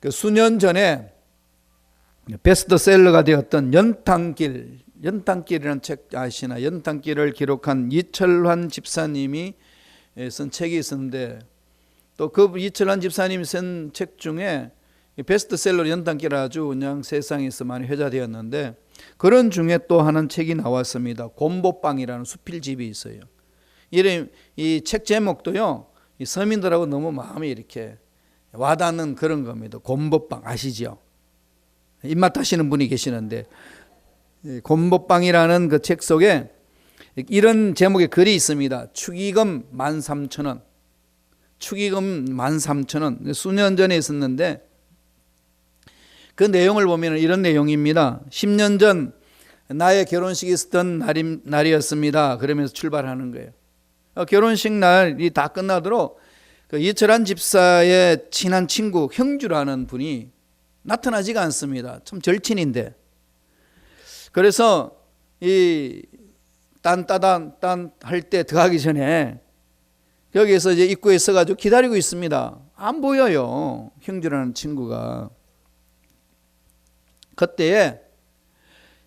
그 수년 전에 베스트셀러가 되었던 연탄길이라는 책 아시나? 연탄길을 기록한 이철환 집사님이 쓴 책이 있었는데, 또 그 이철환 집사님이 쓴 책 중에 베스트셀러 연탄길 아주 그냥 세상에서 많이 회자되었는데, 그런 중에 또 하나는 책이 나왔습니다. 곰보빵이라는 수필집이 있어요. 이 책 제목도요, 이 서민들하고 너무 마음이 이렇게 와닿는 그런 겁니다. 곰보빵 아시죠? 입맛 하시는 분이 계시는데, 곰보빵이라는 그 책 속에 이런 제목의 글이 있습니다. 축의금 13,000원. 축의금 13,000원. 수년 전에 있었는데, 그 내용을 보면 이런 내용입니다. 10년 전 나의 결혼식이 있었던 날이었습니다. 그러면서 출발하는 거예요. 결혼식 날이 다 끝나도록 그 이철환 집사의 친한 친구 형주라는 분이 나타나지가 않습니다. 참 절친인데. 그래서 이 딴 할 때 들어가기 전에 여기에서 이제 입구에 서가지고 기다리고 있습니다. 안 보여요, 형주라는 친구가. 그때에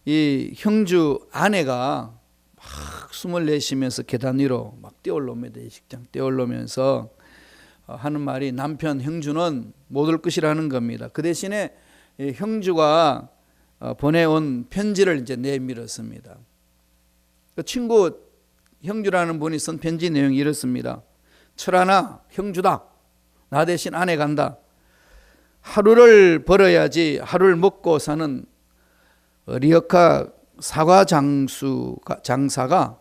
이 형주 아내가 막 숨을 내쉬면서 계단 위로 막 뛰어올라옵니다. 예식장 뛰어올라오면서 하는 말이, 남편 형주는 못 올 것이라는 겁니다. 그 대신에 형주가 보내온 편지를 이제 내밀었습니다. 그 친구 형주라는 분이 쓴 편지 내용이 이렇습니다. 철하나, 형주다. 나 대신 아내 간다. 하루를 벌어야지 하루를 먹고 사는 리어카 사과 장사가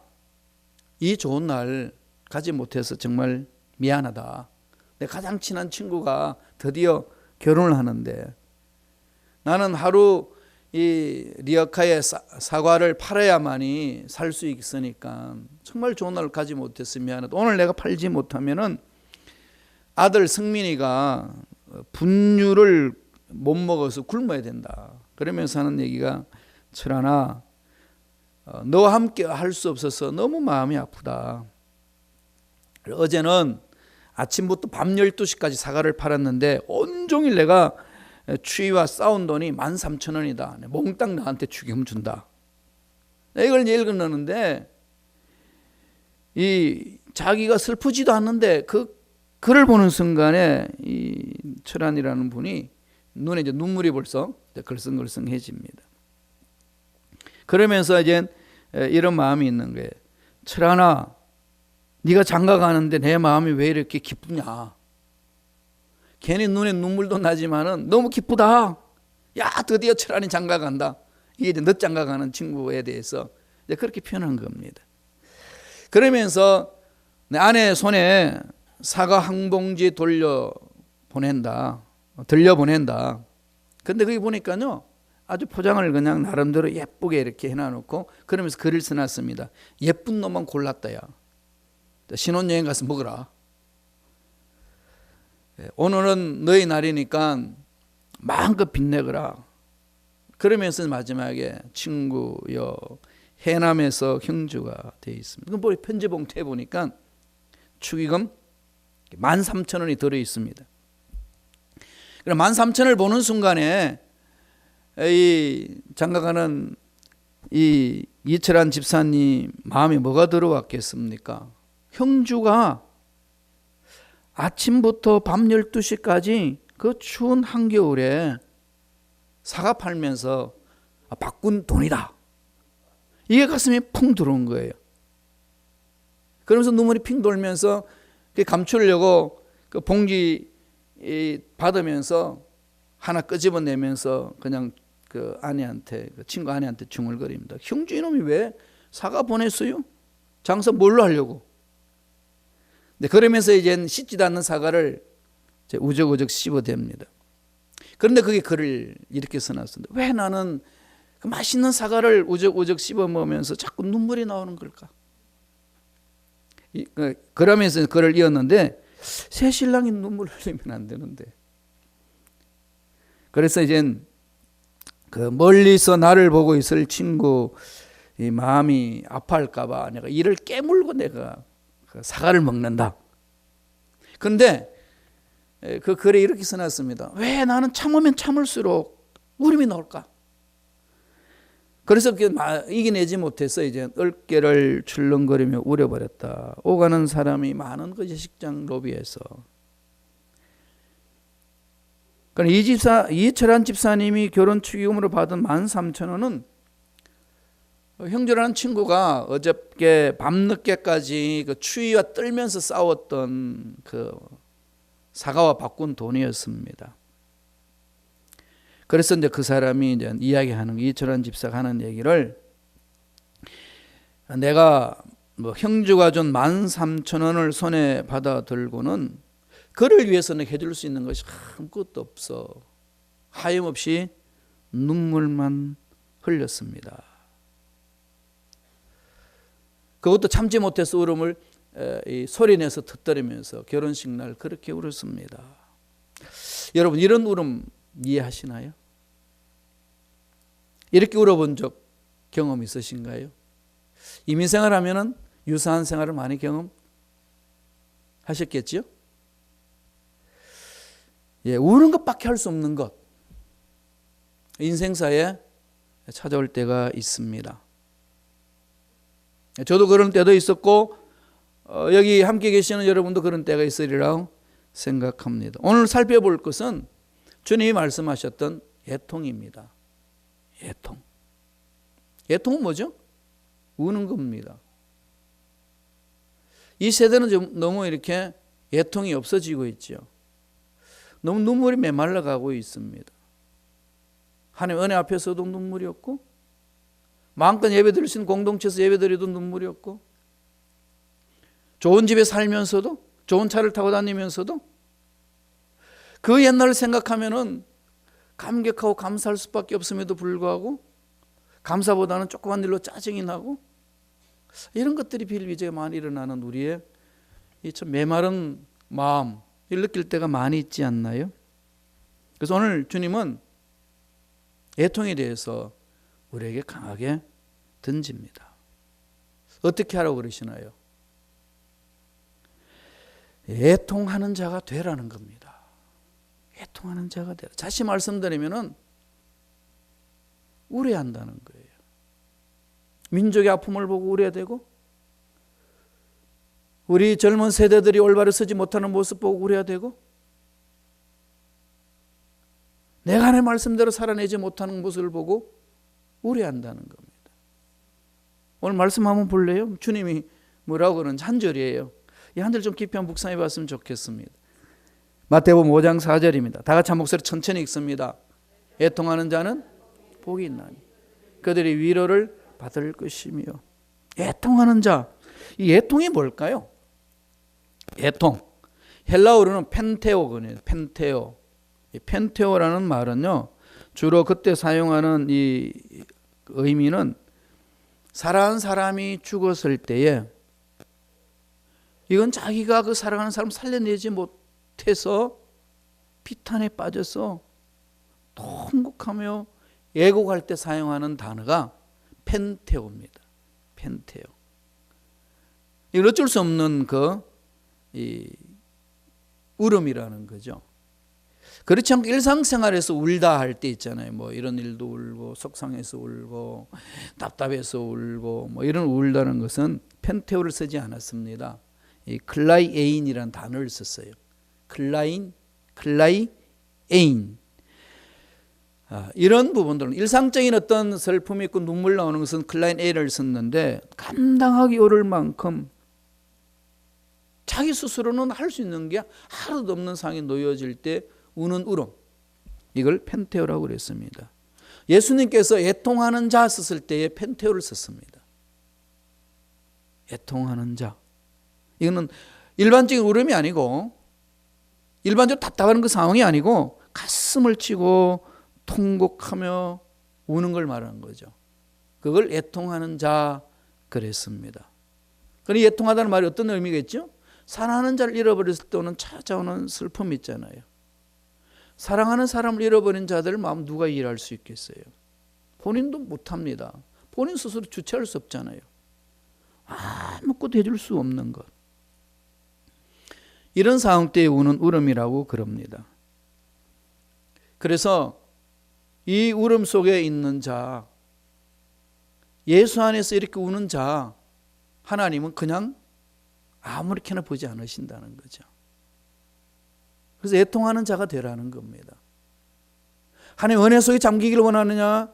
이 좋은 날 가지 못해서 정말 미안하다. 내 가장 친한 친구가 드디어 결혼을 하는데 나는 하루 이 리어카의 사과를 팔아야만이 살 수 있으니까 정말 좋은 날을 가지 못해서 미안하다. 오늘 내가 팔지 못하면은 아들 승민이가 분유를 못 먹어서 굶어야 된다. 그러면서 하는 얘기가, 철하나, 너와 함께 할 수 없어서 너무 마음이 아프다. 어제는 아침부터 밤 12시까지 사과를 팔았는데 온종일 내가 추위와 싸운 돈이 13,000원이다. 몽땅 나한테 축의금 준다. 이걸 이제 읽었는데, 이 자기가 슬프지도 않는데 그 글을 보는 순간에 이 철환이라는 분이 눈에 이제 눈물이 벌써 걸성걸성해집니다. 그러면서 이제 이런 마음이 있는 거예요. 철환아, 네가 장가 가는데 내 마음이 왜 이렇게 기쁘냐? 괜히 눈에 눈물도 나지만은 너무 기쁘다. 야, 드디어 철환이 장가 간다. 이게 이제 늦 장가 가는 친구에 대해서 이제 그렇게 표현한 겁니다. 그러면서 내 아내 손에 사과 한 봉지 들려 보낸다. 근데 거기 보니까요, 아주 포장을 그냥 나름대로 예쁘게 이렇게 해놔놓고 그러면서 글을 써놨습니다. 예쁜 놈만 골랐다야. 신혼여행 가서 먹으라. 오늘은 너희 날이니까 마음껏 빛내거라. 그러면서 마지막에 친구여 해남에서 형주가 되어 있습니다. 그럼 편지 봉투에 보니까 축의금 13,000원이 들어있습니다. 그럼 13,000원을 보는 순간에 이 장가가는 이 이철환 집사님 마음에 뭐가 들어왔겠습니까? 형주가 아침부터 밤 12시까지 그 추운 한겨울에 사과 팔면서 바꾼 돈이다. 이게 가슴에 풍 들어온 거예요. 그러면서 눈물이 핑 돌면서 감추려고 그 봉지 받으면서 하나 끄집어내면서 그냥 그 아내한테, 그 친구 아내한테 중얼거립니다. 형주 이놈이 왜 사과 보냈어요? 장사 뭘로 하려고? 네, 그러면서 이제 씻지도 않는 사과를 이제 우적우적 씹어댑니다. 그런데 그게 글을 이렇게 써놨습니다. 왜 나는 그 맛있는 사과를 우적우적 씹어 먹으면서 자꾸 눈물이 나오는 걸까? 그러면서 글을 이었는데, 새 신랑이 눈물 흘리면 안 되는데. 그래서 이제 그 멀리서 나를 보고 있을 친구 이 마음이 아파할까봐 내가 이를 깨물고 내가 그 사과를 먹는다. 그런데 그 글에 이렇게 써놨습니다. 왜 나는 참으면 참을수록 울음이 나올까? 그래서 이겨내지 못해서 이제 어깨를 출렁거리며 울어버렸다. 오가는 사람이 많은 그 예식장 로비에서. 그러니까 이철한 집사님이 결혼 축의금으로 받은 13,000원은 형제라는 친구가 어저께 밤늦게까지 그 추위와 떨면서 싸웠던 그 사가와 바꾼 돈이었습니다. 그래서 이제 그 사람이 이제 이야기하는 이철한 집사가 하는 얘기를, 내가 뭐 형주가 준 13,000원을 손에 받아 들고는 그를 위해서는 해줄 수 있는 것이 아무것도 없어. 하염없이 눈물만 흘렸습니다. 그것도 참지 못해서 울음을 소리내서 터뜨리면서 결혼식 날 그렇게 울었습니다. 여러분, 이런 울음 이해하시나요? 이렇게 울어본 적 경험 있으신가요? 이민생활 하면은 유사한 생활을 많이 경험하셨겠지요? 예, 우는 것밖에 할 수 없는 것, 인생사에 찾아올 때가 있습니다. 저도 그런 때도 있었고 여기 함께 계시는 여러분도 그런 때가 있으리라고 생각합니다. 오늘 살펴볼 것은 주님이 말씀하셨던 애통입니다. 애통. 애통은 뭐죠? 우는 겁니다. 이 세대는 좀 너무 이렇게 애통이 없어지고 있죠. 너무 눈물이 메말라가고 있습니다. 하나님 은혜 앞에서도 눈물이 없고, 마음껏 예배 드릴 수 있는 공동체에서 예배 드려도 눈물이 없고, 좋은 집에 살면서도, 좋은 차를 타고 다니면서도 그 옛날을 생각하면은 감격하고 감사할 수밖에 없음에도 불구하고 감사보다는 조그만 일로 짜증이 나고, 이런 것들이 비일비재가 많이 일어나는 우리의 이 참 메마른 마음, 이를 느낄 때가 많이 있지 않나요? 그래서 오늘 주님은 애통에 대해서 우리에게 강하게 던집니다. 어떻게 하라고 그러시나요? 애통하는 자가 되라는 겁니다. 애통하는 자가 되라. 다시 말씀드리면은 울어야 한다는 거예요. 민족의 아픔을 보고 울어야 되고, 우리 젊은 세대들이 올바로 서지 못하는 모습 보고 울어야 되고, 내가 하나님의 말씀대로 살아내지 못하는 모습을 보고 울어야 한다는 겁니다. 오늘 말씀 한번 볼래요? 주님이 뭐라고 그러는지 한 절이에요. 이 한 절 좀 깊이 한번 묵상해 봤으면 좋겠습니다. 마태복음 5장 4절입니다. 다 같이 한 목소리 천천히 읽습니다. 애통하는 자는 복이 있나니 그들이 위로를 받을 것이며. 애통하는 자, 이 애통이 뭘까요? 애통, 헬라어로는 펜테오거든요. 펜테오. 이 펜테오라는 말은요, 주로 그때 사용하는 이 의미는 사랑하는 사람이 죽었을 때에 이건 자기가 그 사랑하는 사람 살려내지 못해서 비탄에 빠져서 통곡하며 애곡할 때 사용하는 단어가 펜테오입니다. 펜테오. 이건 어쩔 수 없는 이 울음이라는 거죠. 그렇지 않고 일상생활에서 울다 할 때 있잖아요. 뭐 이런 일도 울고, 속상해서 울고, 답답해서 울고, 뭐 이런 울다는 것은 펜테오를 쓰지 않았습니다. 이 클라이에인이라는 단어를 썼어요. 클라이에인. 이런 부분들은 일상적인 어떤 슬픔이 있고 눈물 나오는 것은 클라이에인을 썼는데, 감당하기 어려울 만큼 자기 스스로는 할 수 있는 게 하나도 없는 상황에 놓여질 때 우는 울음, 이걸 펜테오라고 그랬습니다. 예수님께서 애통하는 자 썼을 때에 펜테오를 썼습니다. 애통하는 자, 이거는 일반적인 울음이 아니고, 일반적으로 답답한 그 상황이 아니고 가슴을 치고 통곡하며 우는 걸 말하는 거죠. 그걸 애통하는 자 그랬습니다. 그러니 애통하다는 말이 어떤 의미겠죠? 사랑하는 자를 잃어버렸을 때 오는 찾아오는 슬픔이 있잖아요. 사랑하는 사람을 잃어버린 자들 마음 누가 이해할 수 있겠어요? 본인도 못합니다. 본인 스스로 주체할 수 없잖아요. 아무것도 해줄 수 없는 것. 이런 상황 때에 우는 울음이라고 그럽니다. 그래서 이 울음 속에 있는 자, 예수 안에서 이렇게 우는 자, 하나님은 그냥 아무렇게나 보지 않으신다는 거죠. 그래서 애통하는 자가 되라는 겁니다. 하나님 은혜 속에 잠기기를 원하느냐?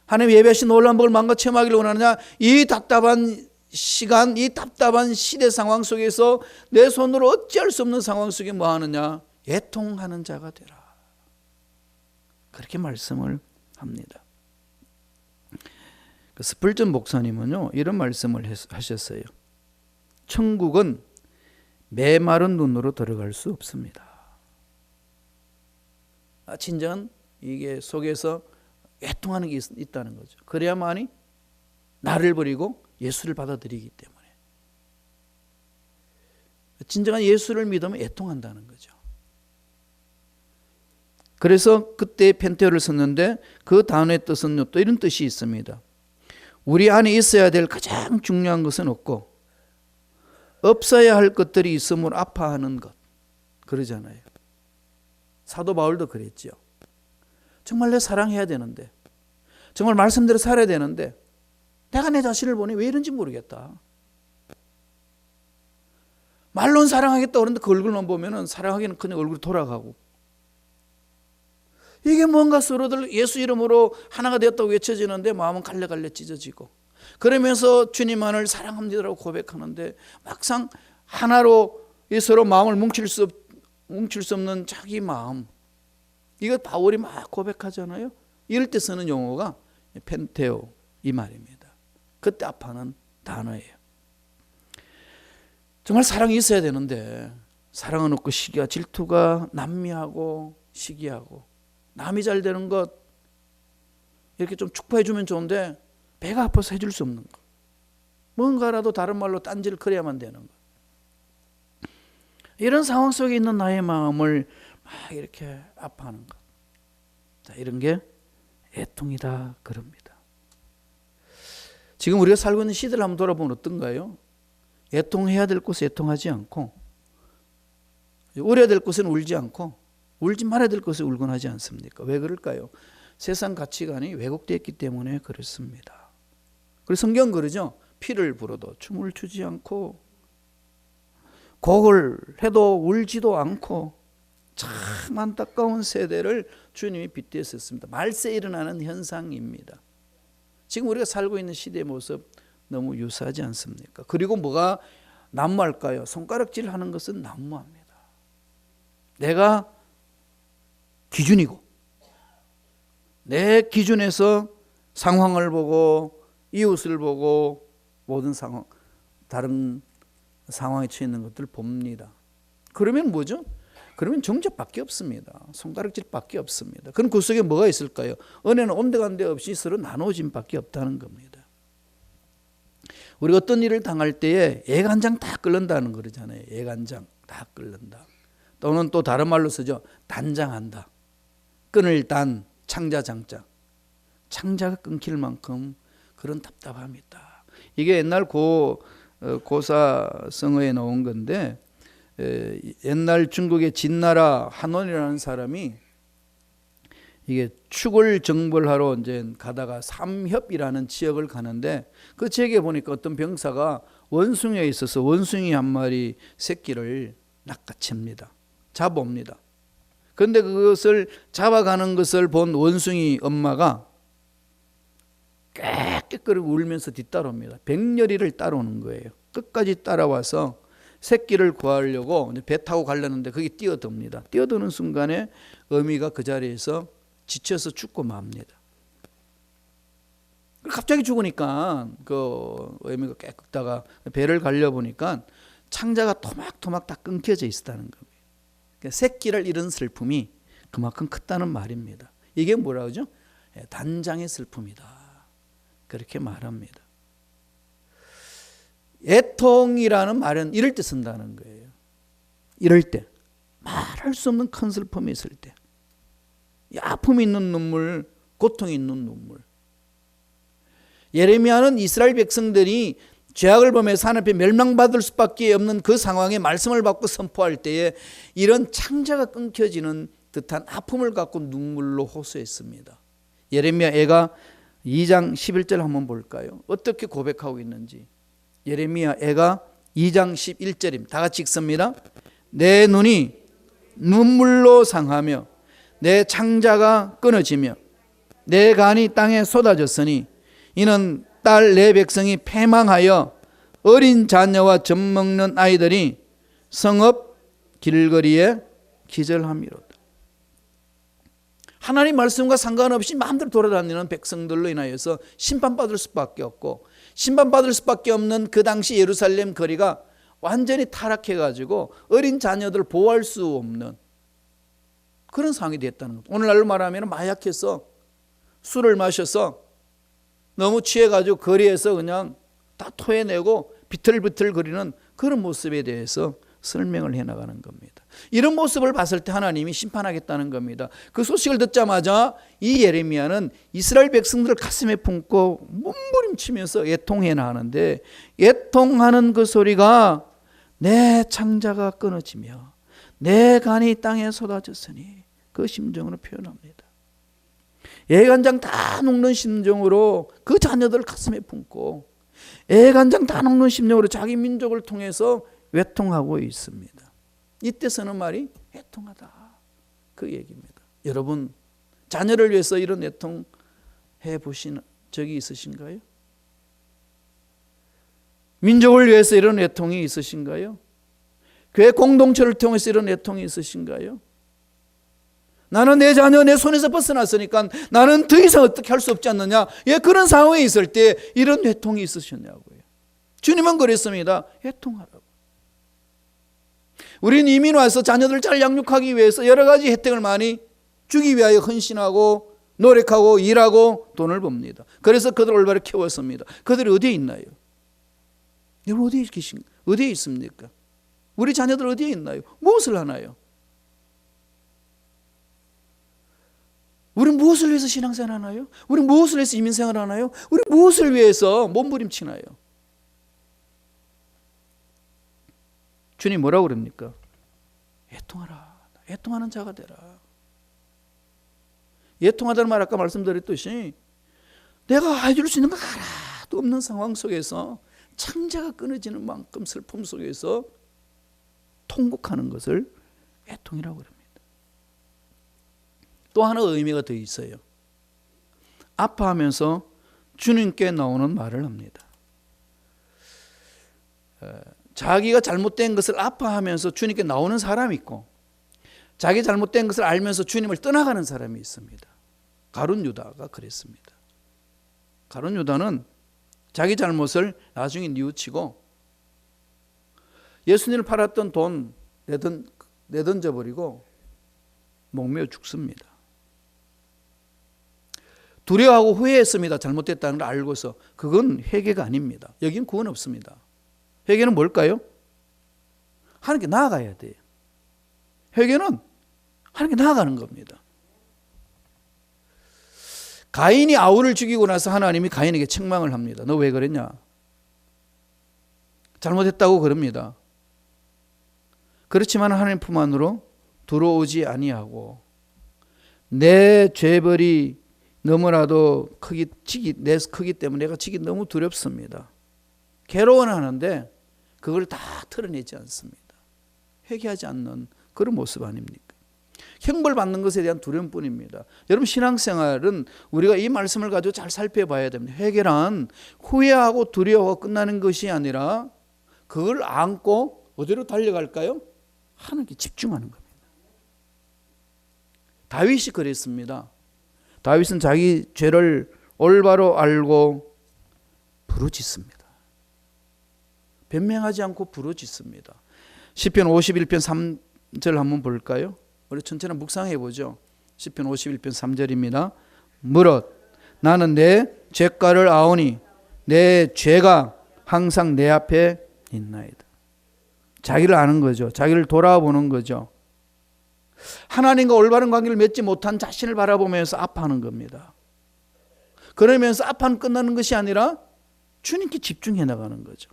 하나님 예배하신 놀라운 복을 마음껏 체험하기를 원하느냐? 이 답답한 시간, 이 답답한 시대 상황 속에서 내 손으로 어찌할 수 없는 상황 속에 뭐 하느냐? 애통하는 자가 되라. 그렇게 말씀을 합니다. 스펄전 목사님은요, 이런 말씀을 하셨어요. 천국은 메마른 눈으로 들어갈 수 없습니다. 진정한 이게 속에서 애통하는 게 있다는 거죠. 그래야만이 나를 버리고 예수를 받아들이기 때문에. 진정한 예수를 믿으면 애통한다는 거죠. 그래서 그때 펜테오를 썼는데 그 단어의 뜻은 또 이런 뜻이 있습니다. 우리 안에 있어야 될 가장 중요한 것은 없고 없어야 할 것들이 있음을 아파하는 것. 그러잖아요. 사도 바울도 그랬죠. 정말 내 사랑해야 되는데, 정말 말씀대로 살아야 되는데 내가 내 자신을 보니 왜 이런지 모르겠다. 말로는 사랑하겠다 그러는데 그 얼굴만 보면은 사랑하기는 그냥 얼굴이 돌아가고, 이게 뭔가 서로들 예수 이름으로 하나가 되었다고 외쳐지는데 마음은 갈래갈래 찢어지고, 그러면서 주님만을 사랑합니다라고 고백하는데 막상 하나로 서로 마음을 뭉칠 수 없는 자기 마음, 이거 바울이 막 고백하잖아요. 이럴 때 쓰는 용어가 펜테오, 이 말입니다. 그때 아파하는 단어예요. 정말 사랑이 있어야 되는데 사랑은 없고 시기와 질투가 남미하고 시기하고, 남이 잘 되는 것 이렇게 좀 축복해 주면 좋은데 배가 아파서 해줄 수 없는 것, 뭔가라도 다른 말로 딴지를 그려야만 되는 것, 이런 상황 속에 있는 나의 마음을 막 이렇게 아파하는 것, 자, 이런 게 애통이다 그럽니다. 지금 우리가 살고 있는 시대를 한번 돌아보면 어떤가요? 애통해야 될 곳에 애통하지 않고, 울어야 될 곳에는 울지 않고, 울지 말아야 될 것에 울곤 하지 않습니까? 왜 그럴까요? 세상 가치관이 왜곡되었기 때문에 그렇습니다. 그래서 성경은 그러죠. 피를 불어도 춤을 추지 않고, 곡을 해도 울지도 않고, 참 안타까운 세대를 주님이 빗대었습니다. 말세에 일어나는 현상입니다. 지금 우리가 살고 있는 시대의 모습 너무 유사하지 않습니까? 그리고 뭐가 난무할까요? 손가락질 하는 것은 난무합니다. 내가 기준이고, 내 기준에서 상황을 보고 이웃을 보고 모든 상황, 다른 상황에 처해 있는 것들을 봅니다. 그러면 뭐죠? 그러면 정죄밖에 없습니다. 손가락질밖에 없습니다. 그럼 그 속에 뭐가 있을까요? 은혜는 온데간데 없이 서로 나눠짐밖에 없다는 겁니다. 우리가 어떤 일을 당할 때에 애간장 다 끓는다는 거 그러잖아요. 애간장 다 끓는다. 또는 또 다른 말로 쓰죠. 단장한다. 끊을 단, 창자 장자. 창자가 끊길 만큼 그런 답답함이 있다. 이게 옛날 고사성어에 나온 건데, 옛날 중국의 진나라 한원이라는 사람이 이게 축을 정벌하러 이제 가다가 삼협이라는 지역을 가는데, 그 지역에 보니까 어떤 병사가 원숭이에 있어서 원숭이 한 마리 새끼를 낚아챕니다. 잡아옵니다. 그런데 그것을 잡아가는 것을 본 원숭이 엄마가 깨끗거리고 울면서 뒤따라옵니다. 백렬이를 따라오는 거예요. 끝까지 따라와서 새끼를 구하려고 배 타고 가려는데 거기 뛰어듭니다. 뛰어드는 순간에 어미가 그 자리에서 지쳐서 죽고 맙니다. 갑자기 죽으니까 그 어미가 깨끗다가 배를 갈려보니까 창자가 토막토막 다 끊겨져 있었다는 겁니다. 새끼를 잃은 슬픔이 그만큼 컸다는 말입니다. 이게 뭐라 그러죠? 단장의 슬픔이다. 그렇게 말합니다. 애통이라는 말은 이럴 때 쓴다는 거예요. 이럴 때, 말할 수 없는 큰 슬픔이 있을 때, 아픔이 있는 눈물, 고통이 있는 눈물. 예레미야는 이스라엘 백성들이 죄악을 범해서 하나님 앞에 멸망받을 수밖에 없는 그 상황에 말씀을 받고 선포할 때에 이런 창자가 끊겨지는 듯한 아픔을 갖고 눈물로 호소했습니다. 예레미야 애가 2장 11절 한번 볼까요? 어떻게 고백하고 있는지. 예레미야 애가 2장 11절입니다. 다 같이 읽습니다. 내 눈이 눈물로 상하며 내 창자가 끊어지며 내 간이 땅에 쏟아졌으니 이는 딸 내 백성이 패망하여 어린 자녀와 젖먹는 아이들이 성읍 길거리에 기절함이로다. 하나님 말씀과 상관없이 마음대로 돌아다니는 백성들로 인하여서 심판받을 수밖에 없고, 심판받을 수밖에 없는 그 당시 예루살렘 거리가 완전히 타락해가지고 어린 자녀들을 보호할 수 없는 그런 상황이 됐다는 겁니다. 오늘날로 말하면 마약해서 술을 마셔서 너무 취해가지고 거리에서 그냥 다 토해내고 비틀비틀 거리는 그런 모습에 대해서 설명을 해나가는 겁니다. 이런 모습을 봤을 때 하나님이 심판하겠다는 겁니다. 그 소식을 듣자마자 이 예레미야는 이스라엘 백성들을 가슴에 품고 몸부림치면서 애통해나 하는데, 애통하는 그 소리가 내 창자가 끊어지며 내 간이 땅에 쏟아졌으니 그 심정으로 표현합니다. 애간장 다 녹는 심정으로 그 자녀들을 가슴에 품고 애간장 다 녹는 심정으로 자기 민족을 통해서 외통하고 있습니다. 이때 쓰는 말이 애통하다, 그 얘기입니다. 여러분, 자녀를 위해서 이런 애통해 보신 적이 있으신가요? 민족을 위해서 이런 애통이 있으신가요? 교회 공동체를 통해서 이런 애통이 있으신가요? 나는 내 자녀 내 손에서 벗어났으니까 나는 더 이상 어떻게 할 수 없지 않느냐, 예, 그런 상황에 있을 때 이런 애통이 있으셨냐고요. 주님은 그랬습니다. 애통하라고. 우리는 이민 와서 자녀들을 잘 양육하기 위해서 여러 가지 혜택을 많이 주기 위하여 헌신하고 노력하고 일하고 돈을 법니다. 그래서 그들을 올바로 키웠습니다. 그들이 어디에 있나요? 여러분, 어디에 있습니까? 우리 자녀들 어디에 있나요? 무엇을 하나요? 우리 무엇을 위해서 신앙생활 하나요? 우리 무엇을 위해서 이민생활 하나요? 우리 무엇을 위해서 몸부림치나요? 주님 뭐라고 그럽니까? 애통하라. 애통하는 자가 되라. 애통하다는 말 아까 말씀드렸듯이 내가 해줄 수 있는 거 하나도 없는 상황 속에서 창자가 끊어지는 만큼 슬픔 속에서 통곡하는 것을 애통이라고 합니다. 또 하나 의미가 더 있어요. 아파하면서 주님께 나오는 말을 합니다. 자기가 잘못된 것을 아파하면서 주님께 나오는 사람이 있고, 자기 잘못된 것을 알면서 주님을 떠나가는 사람이 있습니다. 가룟 유다가 그랬습니다. 가룟 유다는 자기 잘못을 나중에 뉘우치고 예수님을 팔았던 돈 내던져버리고 목매어 죽습니다. 두려워하고 후회했습니다. 잘못됐다는 걸 알고서. 그건 회개가 아닙니다. 여기는 구원 없습니다. 회개는 뭘까요? 하나님께 나아가야 돼요. 회개는 하나님께 나아가는 겁니다. 가인이 아울을 죽이고 나서 하나님이 가인에게 책망을 합니다. 너 왜 그랬냐? 잘못했다고 그럽니다. 그렇지만 하나님 품 안으로 들어오지 아니하고 내 죄벌이 너무나도 내 크기 때문에 내가 지기 너무 두렵습니다. 괴로워는 하는데 그걸 다 털어내지 않습니다. 회개하지 않는 그런 모습 아닙니까? 형벌받는 것에 대한 두려움뿐입니다. 여러분, 신앙생활은 우리가 이 말씀을 가지고 잘 살펴봐야 됩니다. 회개란 후회하고 두려워하고 끝나는 것이 아니라 그걸 안고 어디로 달려갈까요? 하나님께 집중하는 겁니다. 다윗이 그랬습니다. 다윗은 자기 죄를 올바로 알고 부르짖습니다. 변명하지 않고 부르짖습니다. 시편 51편 3절 한번 볼까요? 우리 천천히 묵상해 보죠. 시편 51편 3절입니다. 무릇 나는 내 죄가를 아오니 내 죄가 항상 내 앞에 있나이다. 자기를 아는 거죠. 자기를 돌아보는 거죠. 하나님과 올바른 관계를 맺지 못한 자신을 바라보면서 아파하는 겁니다. 그러면서 아파는 끝나는 것이 아니라 주님께 집중해 나가는 거죠.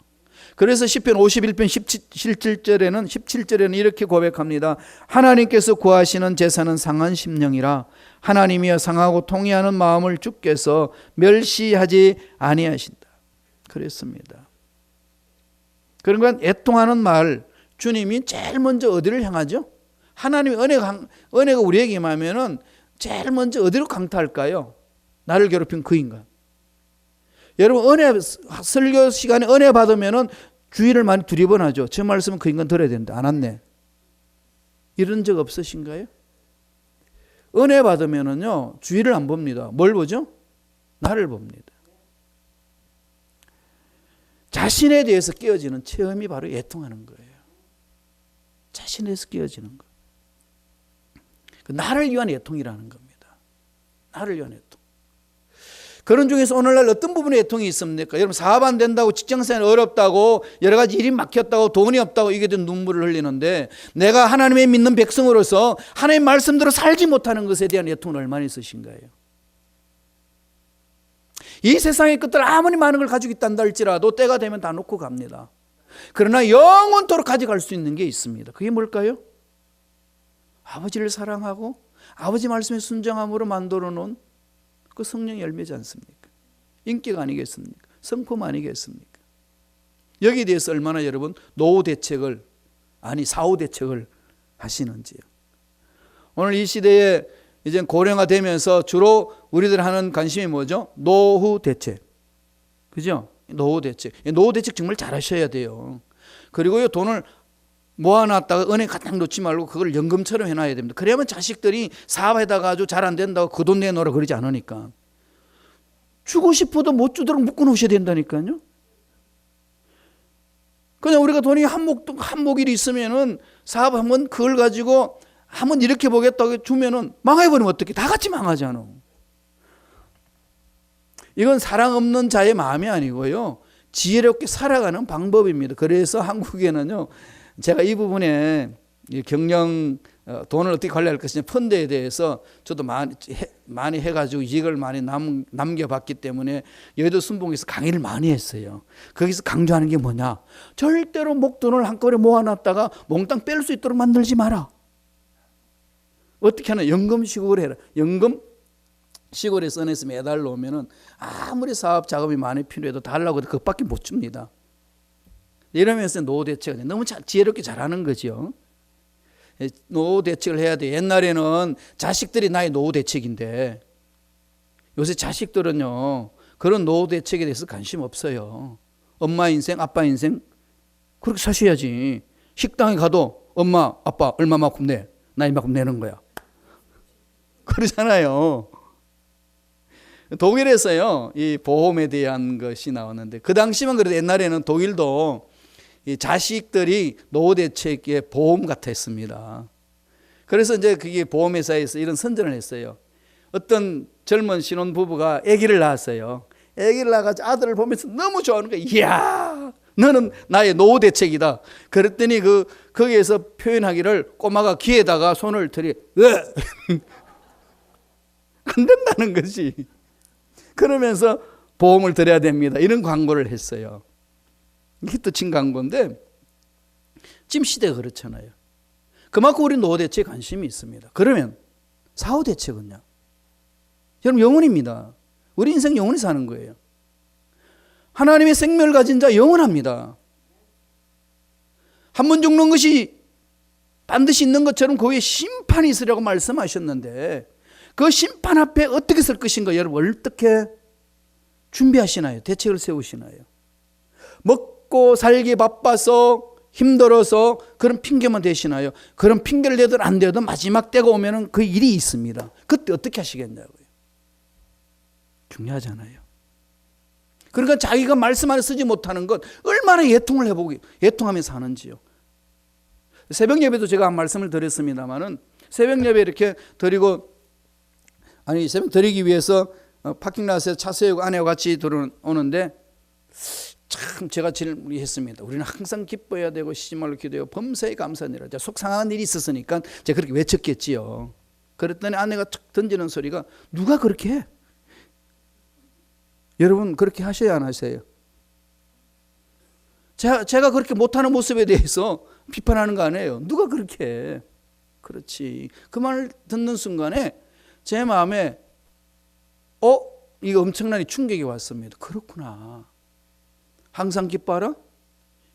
그래서 시편 51편 17절에는 이렇게 고백합니다. 하나님께서 구하시는 제사는 상한 심령이라 하나님이여 상하고 통회하는 마음을 주께서 멸시하지 아니하신다. 그랬습니다. 그러니까 애통하는 말, 주님이 제일 먼저 어디를 향하죠? 하나님의 은혜가 우리에게 임하면은 제일 먼저 어디로 강타할까요? 나를 괴롭힌 그 인간. 여러분 설교 시간에 은혜 받으면은 주의를 많이 두리번하죠. 저 말씀은 그 인간 들어야 되는데 안 왔네. 이런 적 없으신가요? 은혜 받으면은요 주의를 안 봅니다. 뭘 보죠? 나를 봅니다. 자신에 대해서 깨어지는 체험이 바로 애통하는 거예요. 자신에 대해서 깨어지는 거. 나를 위한 애통이라는 겁니다. 나를 위한 애통. 그런 중에서 오늘날 어떤 부분에 애통이 있습니까? 여러분 사업 안 된다고, 직장생활 어렵다고, 여러 가지 일이 막혔다고, 돈이 없다고 이게 된 눈물을 흘리는데 내가 하나님의 믿는 백성으로서 하나님의 말씀대로 살지 못하는 것에 대한 애통은 얼마나 있으신가요? 이 세상의 것들 아무리 많은 걸 가지고 있단다 할지라도 때가 되면 다 놓고 갑니다. 그러나 영원토록 가져갈 수 있는 게 있습니다. 그게 뭘까요? 아버지를 사랑하고 아버지 말씀에 순종함으로 만들어 놓은 그 성령의 열매지 않습니까? 인격 아니겠습니까? 성품 아니겠습니까? 여기에 대해서 얼마나 여러분 사후 대책을 하시는지요. 오늘 이 시대에 이제 고령화 되면서 주로 우리들 하는 관심이 뭐죠? 노후 대책. 그죠? 노후 대책. 노후 대책 정말 잘 하셔야 돼요. 그리고요, 돈을 모아놨다가 은행 가딱 놓지 말고 그걸 연금처럼 해놔야 됩니다. 그래야만 자식들이 사업에다가 아주 잘 안 된다고 그 돈 내놓으라 그러지 않으니까. 주고 싶어도 못 주도록 묶어놓으셔야 된다니까요. 그냥 우리가 돈이 한몫일이 있으면은 사업 한번 그걸 가지고 한번 이렇게 보겠다고 주면은 망해버리면 어떡해? 다 같이 망하잖아. 이건 사랑 없는 자의 마음이 아니고요, 지혜롭게 살아가는 방법입니다. 그래서 한국에는요, 제가 이 부분에 경영 돈을 어떻게 관리할 것이냐 펀드에 대해서 저도 많이 해가지고 이익을 많이 남겨봤기 때문에 여의도 순복에서 강의를 많이 했어요. 거기서 강조하는 게 뭐냐? 절대로 목돈을 한꺼번에 모아놨다가 몽땅 뺄 수 있도록 만들지 마라. 어떻게 하나? 연금식으로 해라. 연금식으로 써내서 매달 놓으면은 아무리 사업 자금이 많이 필요해도 달라고 해도 그것밖에 못 줍니다. 이러면서 노후 대책을 너무 지혜롭게 잘하는 거죠. 노후 대책을 해야 돼. 옛날에는 자식들이 나의 노후 대책인데 요새 자식들은요 그런 노후 대책에 대해서 관심 없어요. 엄마 인생, 아빠 인생 그렇게 사셔야지. 식당에 가도 엄마, 아빠 얼마만큼 내? 나 이만큼 내는 거야. 그러잖아요. 독일에서요 이 보험에 대한 것이 나왔는데 그 당시만 그래도 옛날에는 독일도 이 자식들이 노후 대책의 보험 같았습니다. 그래서 이제 그게 보험회사에서 이런 선전을 했어요. 어떤 젊은 신혼부부가 아기를 낳았어요. 아기를 낳아가지고 아들을 보면서 너무 좋아하는 거야. 이야, 너는 나의 노후 대책이다. 그랬더니 거기에서 표현하기를 꼬마가 귀에다가 손을 들이 안 된다는 거지. 그러면서 보험을 들여야 됩니다. 이런 광고를 했어요. 히트친 광고인데 지금 시대가 그렇잖아요. 그만큼 우리 노후 대책에 관심이 있습니다. 그러면 사후 대책은요? 여러분 영원입니다. 우리 인생 영원히 사는 거예요. 하나님의 생명을 가진 자 영원합니다. 한 번 죽는 것이 반드시 있는 것처럼 그 위에 심판이 있으라고 말씀하셨는데 그 심판 앞에 어떻게 설 것인가 여러분 어떻게 준비하시나요? 대책을 세우시나요? 먹고 살기 바빠서 힘들어서 그런 핑계만 대시나요? 그런 핑계를 대든 안 대든 마지막 때가 오면 그 일이 있습니다. 그때 어떻게 하시겠냐고요. 중요하잖아요. 그러니까 자기가 말씀 안에 쓰지 못하는 것 얼마나 예통하면서 사는지요. 새벽 예배도 제가 한 말씀을 드렸습니다만은 새벽 예배 이렇게 새벽 드리기 위해서 파킹라스에서 차 세우고 아내와 같이 들어오는데 참 제가 질문했습니다. 우리는 항상 기뻐해야 되고 쉬지 말고 기도해요. 범사에 감사하니라. 속상한 일이 있었으니까 제가 그렇게 외쳤겠지요. 그랬더니 아내가 툭 던지는 소리가 누가 그렇게 해? 여러분 그렇게 하셔야 안 하세요? 제가 그렇게 못하는 모습에 대해서 비판하는 거 아니에요. 누가 그렇게 해? 그렇지. 그 말을 듣는 순간에 제 마음에 이거 엄청난 충격이 왔습니다. 그렇구나. 항상 기뻐하라.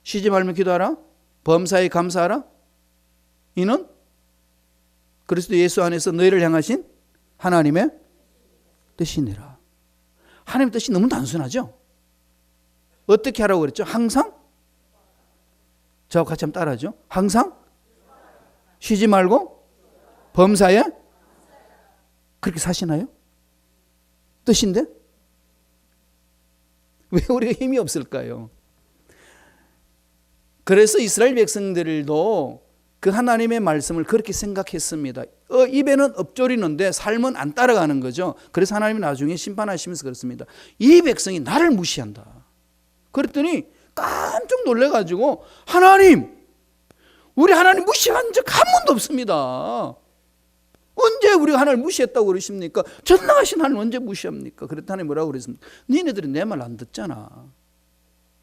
쉬지 말며 기도하라. 범사에 감사하라. 이는 그리스도 예수 안에서 너희를 향하신 하나님의 뜻이니라. 하나님의 뜻이 너무 단순하죠. 어떻게 하라고 그랬죠? 항상? 저하고 같이 한번 따라하죠. 항상 쉬지 말고 범사에 그렇게 사시나요? 뜻인데? 왜 우리가 힘이 없을까요? 그래서 이스라엘 백성들도 그 하나님의 말씀을 그렇게 생각했습니다. 입에는 엎조리는데 삶은 안 따라가는 거죠. 그래서 하나님이 나중에 심판하시면서 그렇습니다. 이 백성이 나를 무시한다. 그랬더니 깜짝 놀래가지고 하나님, 우리 하나님 무시한 적 한 번도 없습니다. 언제 우리가 하나님을 무시했다고 그러십니까? 전능하신 하나님 언제 무시합니까? 그랬더니 하나님 뭐라고 그랬습니까? 니네들이 내 말 안 듣잖아.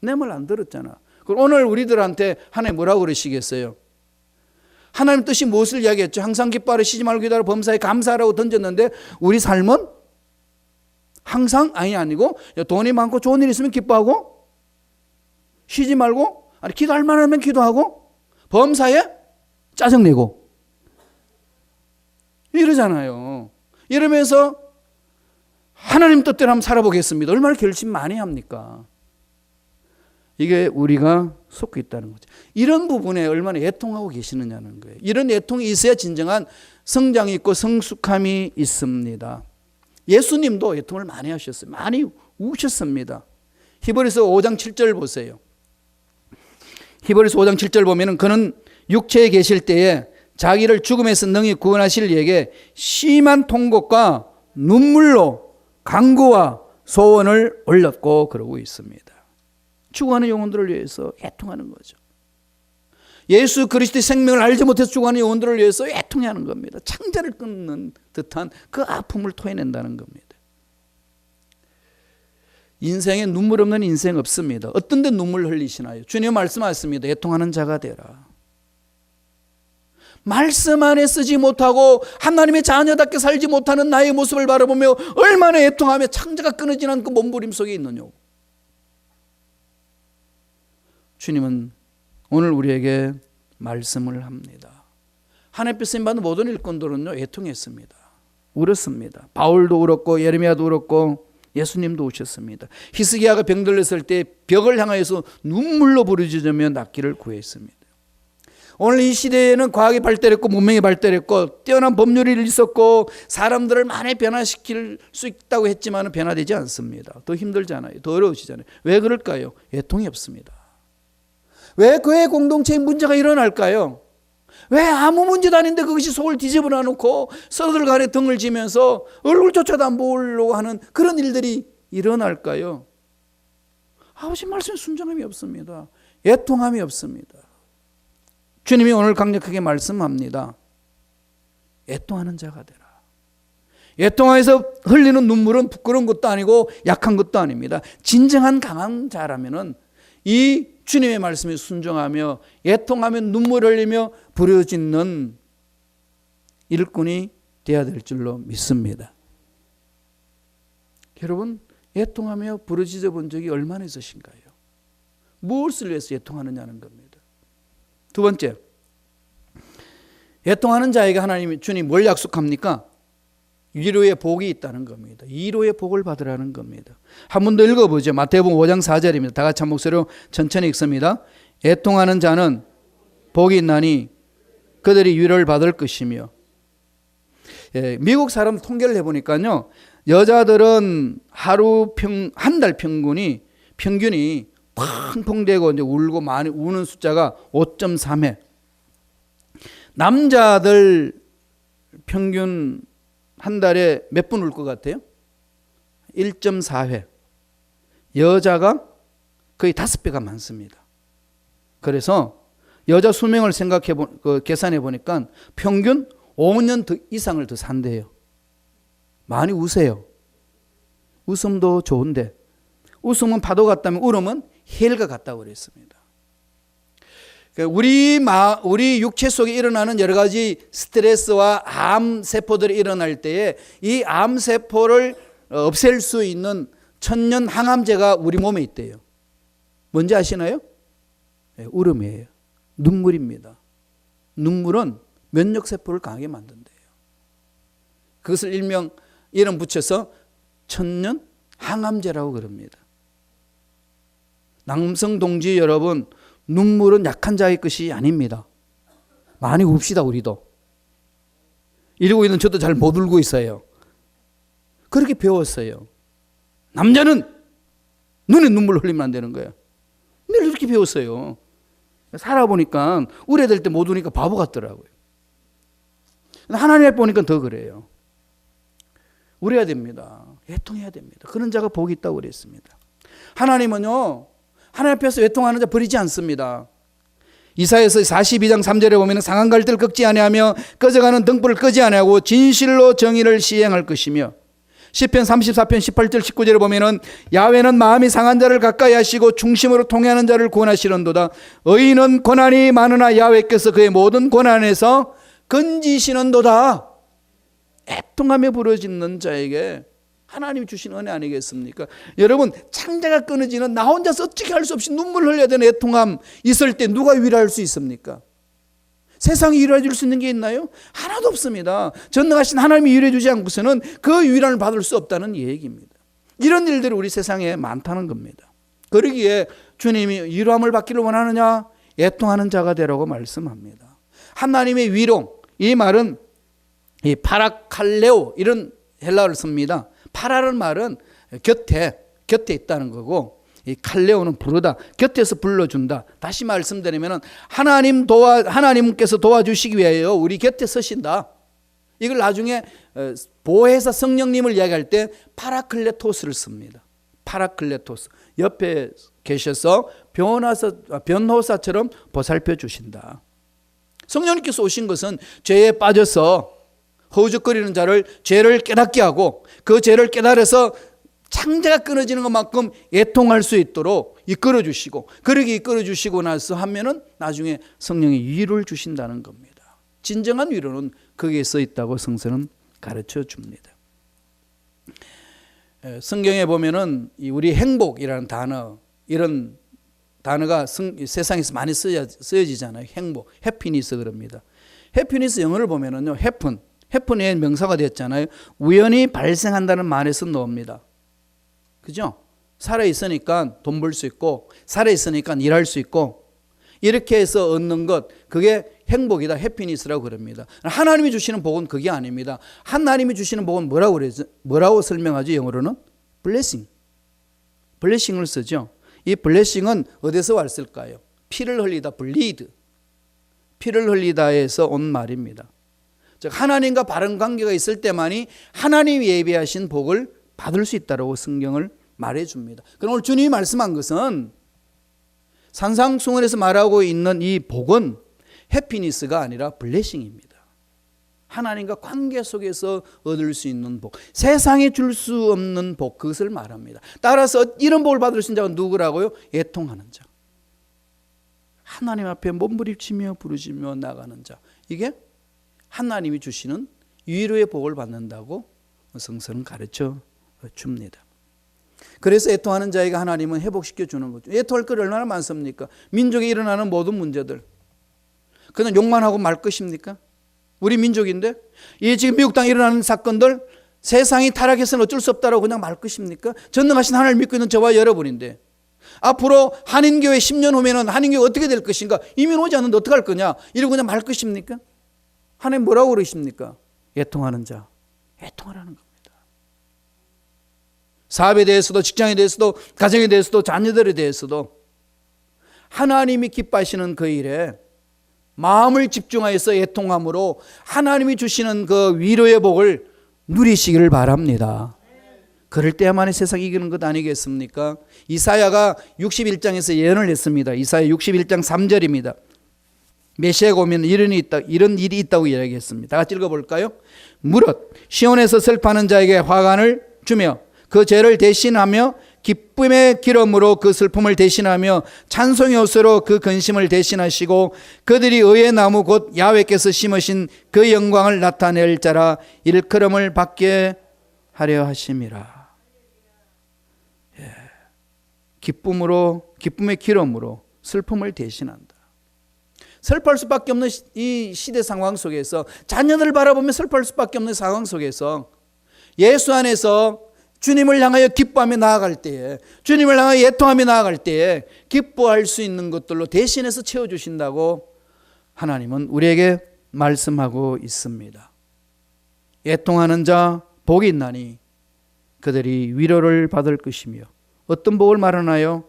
내 말 안 들었잖아. 그럼 오늘 우리들한테 하나님 뭐라고 그러시겠어요? 하나님 뜻이 무엇을 이야기했죠? 항상 기뻐하라, 쉬지 말고 기도하라, 범사에 감사하라고 던졌는데 우리 삶은 항상 아니고 돈이 많고 좋은 일 있으면 기뻐하고 쉬지 말고 기도할 만하면 기도하고 범사에 짜증내고 이러잖아요. 이러면서 하나님 뜻대로 한번 살아보겠습니다. 얼마나 결심 많이 합니까? 이게 우리가 속고 있다는 거죠. 이런 부분에 얼마나 애통하고 계시느냐는 거예요. 이런 애통이 있어야 진정한 성장이 있고 성숙함이 있습니다. 예수님도 애통을 많이 하셨어요. 많이 우셨습니다. 히브리서 5장 7절 보세요. 히브리서 5장 7절 보면은 그는 육체에 계실 때에 자기를 죽음에서 능히 구원하실 이에게 심한 통곡과 눈물로 간구와 소원을 올렸고 그러고 있습니다. 죽어가는 영혼들을 위해서 애통하는 거죠. 예수 그리스도의 생명을 알지 못해서 죽어가는 영혼들을 위해서 애통하는 겁니다. 창자를 끊는 듯한 그 아픔을 토해낸다는 겁니다. 인생에 눈물 없는 인생 없습니다. 어떤 데 눈물 흘리시나요? 주님 말씀하셨습니다. 애통하는 자가 되라. 말씀 안에 쓰지 못하고 하나님의 자녀답게 살지 못하는 나의 모습을 바라보며 얼마나 애통하며 창자가 끊어지는 그 몸부림 속에 있느냐고. 주님은 오늘 우리에게 말씀을 합니다. 하나님께 쓰임받은 모든 일꾼들은요 애통했습니다. 울었습니다. 바울도 울었고 예레미야도 울었고 예수님도 우셨습니다. 히스기야가 병들었을 때 벽을 향하여서 눈물로 부르짖으며 낫기를 구했습니다. 오늘 이 시대에는 과학이 발달했고 문명이 발달했고 뛰어난 법률이 있었고 사람들을 많이 변화시킬 수 있다고 했지만 변화되지 않습니다. 더 힘들잖아요. 더 어려우시잖아요. 왜 그럴까요? 애통이 없습니다. 왜 교회 공동체에 문제가 일어날까요? 왜 아무 문제도 아닌데 그것이 속을 뒤집어 놔놓고 서로들 간에 등을 지면서 얼굴조차도 안 보려고 하는 그런 일들이 일어날까요? 아버지 말씀에 순종함이 없습니다. 애통함이 없습니다. 주님이 오늘 강력하게 말씀합니다. 애통하는 자가 되라. 애통하여서 흘리는 눈물은 부끄러운 것도 아니고 약한 것도 아닙니다. 진정한 강한 자라면은 이 주님의 말씀에 순종하며 애통하며 눈물 흘리며 부르짖는 일꾼이 되어야 될 줄로 믿습니다. 여러분 애통하며 부르짖어 본 적이 얼마나 있으신가요? 무엇을 위해서 애통하느냐는 겁니다. 두 번째, 애통하는 자에게 하나님 주님 뭘 약속합니까? 위로의 복이 있다는 겁니다. 위로의 복을 받으라는 겁니다. 한 번 더 읽어보죠. 마태복음 5장 4절입니다. 다 같이 한 목소리로 천천히 읽습니다. 애통하는 자는 복이 있나니 그들이 위로를 받을 것이며. 미국 사람 통계를 해보니까요. 여자들은 한 달 평균이 펑펑대고 이제 울고 많이 우는 숫자가 5.3회. 남자들 평균 한 달에 몇 분 울 것 같아요? 1.4회. 여자가 거의 5배가 많습니다. 그래서 여자 수명을 계산해 보니까 평균 5년 이상을 더 산대요. 많이 우세요. 웃음도 좋은데 웃음은 파도 같다면 울음은 헬과 같다고 그랬습니다. 우리 육체 속에 일어나는 여러 가지 스트레스와 암 세포들이 일어날 때에 이 암 세포를 없앨 수 있는 천년 항암제가 우리 몸에 있대요. 뭔지 아시나요? 울음이에요. 눈물입니다. 눈물은 면역 세포를 강하게 만든대요. 그것을 일명 이름 붙여서 천년 항암제라고 그럽니다. 남성 동지 여러분, 눈물은 약한 자의 것이 아닙니다. 많이 웁시다 우리도. 이러고 있는 저도 잘 못 울고 있어요. 그렇게 배웠어요. 남자는 눈에 눈물 흘리면 안 되는 거예요. 늘 이렇게 배웠어요. 살아보니까 우려될 때 못 우니까 바보 같더라고요. 하나님 앞에 보니까 더 그래요. 울어야 됩니다. 애통해야 됩니다. 그런 자가 복이 있다고 그랬습니다. 하나님은요, 하나님 앞에서 애통하는 자 버리지 않습니다. 이사야서 42장 3절에 보면 상한 갈대를 꺾지 아니하며 꺼져가는 등불을 끄지 아니하고 진실로 정의를 시행할 것이며, 시편 34편 18절 19절에 보면은 야훼는 마음이 상한 자를 가까이 하시고 중심으로 통해하는 자를 구원하시는도다. 의인은 고난이 많으나 야훼께서 그의 모든 고난에서 건지시는도다. 애통하며 부르짖는 자에게 하나님이 주신 은혜 아니겠습니까? 여러분, 창자가 끊어지는 나 혼자서 어떻게 할 수 없이 눈물 흘려야 되는 애통함 있을 때 누가 위로할 수 있습니까? 세상이 위로해 줄 수 있는 게 있나요? 하나도 없습니다. 전능하신 하나님이 위로해 주지 않고서는 그 위로를 받을 수 없다는 얘기입니다. 이런 일들이 우리 세상에 많다는 겁니다. 그러기에 주님이 위로함을 받기를 원하느냐? 애통하는 자가 되라고 말씀합니다. 하나님의 위로, 이 말은 이 파라칼레오 이런 헬라어를 씁니다. 파라는 말은 곁에 있다는 거고, 이 칼레오는 부르다, 곁에서 불러준다. 다시 말씀드리면 하나님께서 도와주시기 위하여 우리 곁에 서신다. 이걸 나중에 보혜사 성령님을 이야기할 때 파라클레토스를 씁니다. 파라클레토스, 옆에 계셔서 변호사처럼 보살펴 주신다. 성령님께서 오신 것은 죄에 빠져서 허우적거리는 자를 죄를 깨닫게 하고, 그 죄를 깨달아서 창자가 끊어지는 것만큼 애통할 수 있도록 이끌어 주시고, 그렇게 이끌어 주시고 나서 하면은 나중에 성령이 위로를 주신다는 겁니다. 진정한 위로는 거기에 써 있다고 성서는 가르쳐 줍니다. 성경에 보면은 우리 행복이라는 단어, 이런 단어가 세상에서 많이 쓰여지잖아요. 행복, 해피니스 그럽니다. 해피니스 영어를 보면은요, 해픈의 명사가 됐잖아요. 우연히 발생한다는 말에서 나옵니다. 그죠? 살아있으니까 돈 벌 수 있고, 살아있으니까 일할 수 있고, 이렇게 해서 얻는 것, 그게 행복이다, 해피니스라고 그럽니다. 하나님이 주시는 복은 그게 아닙니다. 하나님이 주시는 복은 뭐라고 설명하죠? 영어로는 블레싱을 쓰죠. 이 블레싱은 어디서 왔을까요? 피를 흘리다, 블리드, 피를 흘리다에서 온 말입니다. 즉 하나님과 바른 관계가 있을 때만이 하나님이 예비하신 복을 받을 수 있다고 성경을 말해줍니다. 그럼 오늘 주님이 말씀한 것은 산상수훈에서 말하고 있는 이 복은 해피니스가 아니라 블레싱입니다. 하나님과 관계 속에서 얻을 수 있는 복, 세상에 줄 수 없는 복, 그것을 말합니다. 따라서 이런 복을 받을 수 있는 자가 누구라고요? 애통하는 자, 하나님 앞에 몸부림치며 부르짖며 나가는 자, 이게 하나님이 주시는 위로의 복을 받는다고 성서는 가르쳐 줍니다. 그래서 애통하는 자에게 하나님은 회복시켜 주는 거죠. 애통할 것 얼마나 많습니까? 민족에 일어나는 모든 문제들, 그냥 욕만 하고 말 것입니까? 우리 민족인데 이 지금 미국 땅에 일어나는 사건들, 세상이 타락해서는 어쩔 수 없다고 그냥 말 것입니까? 전능하신 하나님을 믿고 있는 저와 여러분인데, 앞으로 한인교회 10년 후면은 한인교회 어떻게 될 것인가? 이민 오지 않는데 어떻게 할 거냐? 이러고 그냥 말 것입니까? 하나님 뭐라고 그러십니까? 애통하는 자, 애통하라는 겁니다. 사업에 대해서도, 직장에 대해서도, 가정에 대해서도, 자녀들에 대해서도 하나님이 기뻐하시는 그 일에 마음을 집중하여서 애통함으로 하나님이 주시는 그 위로의 복을 누리시기를 바랍니다. 그럴 때야만이 세상 이기는 것 아니겠습니까? 이사야가 61장에서 예언을 했습니다. 이사야 61장 3절입니다. 메시아가 오면 이런 일이 있다고 이야기했습니다. 다 같이 읽어볼까요? 무릇 시온에서 슬퍼하는 자에게 화관을 주며 그 죄를 대신하며 기쁨의 기름으로 그 슬픔을 대신하며 찬송의 옷으로 그 근심을 대신하시고 그들이 의의 나무 곧 야훼께서 심으신 그 영광을 나타낼 자라 일컬음을 받게 하려 하심이라. 기쁨의 기름으로 슬픔을 대신한다. 슬퍼할 수밖에 없는 이 시대 상황 속에서, 자녀들을 바라보며 슬퍼할 수밖에 없는 상황 속에서 예수 안에서 주님을 향하여 기뻐하며 나아갈 때에, 주님을 향하여 애통하며 나아갈 때에 기뻐할 수 있는 것들로 대신해서 채워주신다고 하나님은 우리에게 말씀하고 있습니다. 애통하는 자 복이 있나니 그들이 위로를 받을 것이며, 어떤 복을 말하나요?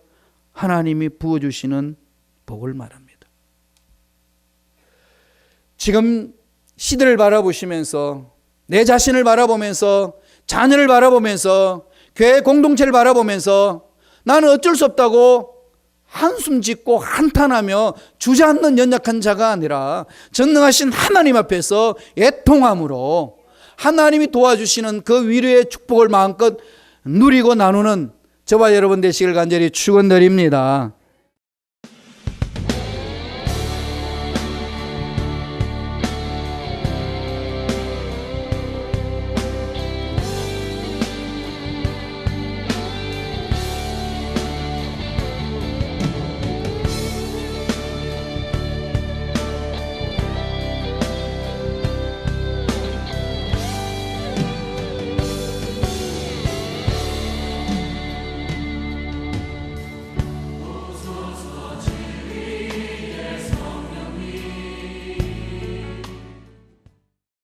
하나님이 부어주시는 복을 말합니다. 지금 시대를 바라보시면서, 내 자신을 바라보면서, 자녀를 바라보면서, 교회 공동체를 바라보면서 나는 어쩔 수 없다고 한숨 짓고 한탄하며 주저앉는 연약한 자가 아니라 전능하신 하나님 앞에서 애통함으로 하나님이 도와주시는 그 위로의 축복을 마음껏 누리고 나누는 저와 여러분 되시길 간절히 축원드립니다.